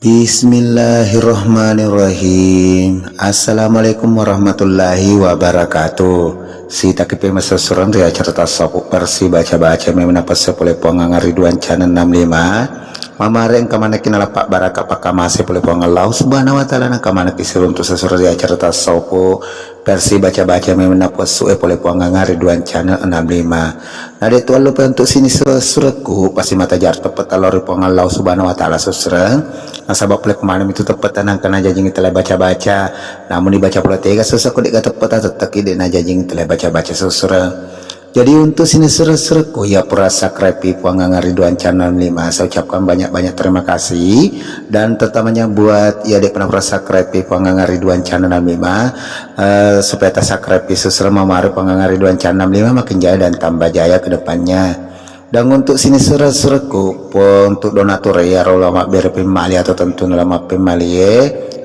Bismillahirrahmanirrahim. Assalamualaikum warahmatullahi wabarakatuh. Si takipi masasurang ria cerita sopuk persi baca-baca memena pasapule pongang Ridwan channel 65. Mamareng kamana kinalapak baraka pakamase pule pong Allah subhanahu wa ta'ala na kamana kisirun tu sesurang ria cerita sopuk persi baca-baca memena pasue pule pongang Ridwan channel 65. Nah itu lupa untuk sini suratku pasti mata jar tepat alori pong Allah subhanahu wa ta'ala sesurang. Nasabab pula kemarin itu tepat tenang kena jajing telah baca-baca, namun dibaca pula tiga sesuatu dek tepat tetap ide na jajing telah baca-baca sesurah. Jadi untuk sini surah-surahku ya perasa krepi puangang Ridwan channel 5 saya ucapkan banyak-banyak terima kasih dan terutamanya buat ya dek pernah perasa krepi puangang Ridwan channel 5 supaya tak krepi sesurah memari puangang Ridwan channel 5 makin jaya dan tambah jaya ke depannya. Dan untuk sini surat-suratku untuk donatur ya lama berpin mali atau tentu lama pemali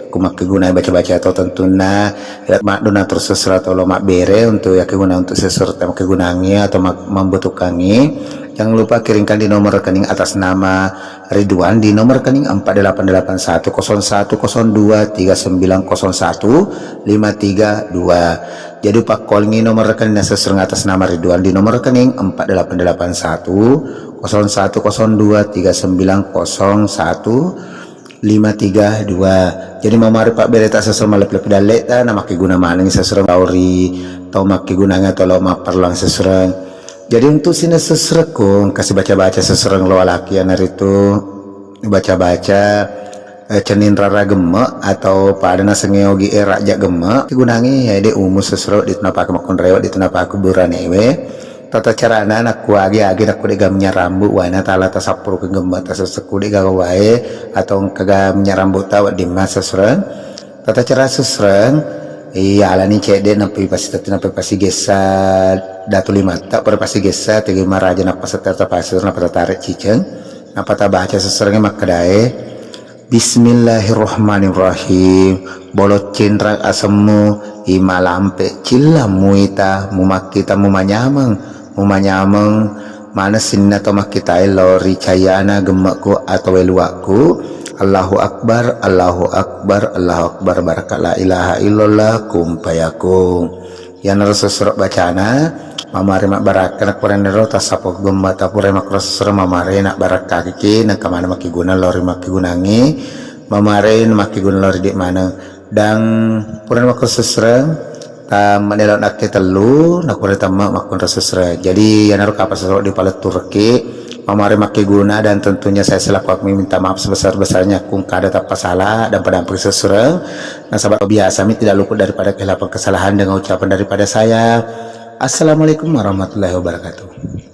aku mak guna baca-baca atau tentu na ya mak donatur sesuatu atau lama bere untuk ya guna untuk sesuatu yang kegunaannya atau membutuhkannya. Jangan lupa kirimkan di nomor rekening atas nama Ridwan di nomor rekening 488101390153 jadi pak calling nomor rekening sesuai atas nama Ridwan di nomor rekening 488101290153 jadi mamari pak berita sesuai malep dalek nama guna maning sesuai lauri atau maki gunanya atau lo perlang sesuai. Jadi untuk sini sesuatu kasih baca-baca seserang lo laki anak itu baca-baca cenin rara gemek atau pada nasengeogi raja gemek gunangi ya de umus sesuatu di tenapak makon rewat di tenapak kuburan ewe tata cara anak agi aku degamnya rambut wana tala tasapur ke gemek tasaseku de gawae atau kegamnya rambut tawa di masa seserang tata cara seserang iya alani cede napi pasti gesa datu lima tak pada pasti gesa tiga maraja napa seterta pasir napa tarik ciceng napa baca seserangnya makadae Bismillahirrahmanirrahim bolot cindra asemu imalampe cilla muita mumakita mumanyameng mana sinna to makita lori cayana gemekku atau weluaku Allahu Akbar, Allahu Akbar, Allahu Akbar, baraka la ilaha illallah kumpayakum. Yang harus surat bacana, mamari mak baraka nak pura nero tasapok gomba tapure mak rosur mamari nak baraka kiki nak kamana maki guna lori maki gunangi, mamari maki guna lori di mana dan pura mak rosur tam menelok nak telu nak pura tamak makun rosur. Jadi yang harus apa sesuatu di palet Turki. Mamari maki guna dan tentunya saya selaku aku minta maaf sebesar-besarnya kung kada tanpa salah dan pada sesurang dan sahabat biasa tidak luput daripada kehilapan kesalahan dengan ucapan daripada saya. Assalamualaikum warahmatullahi wabarakatuh.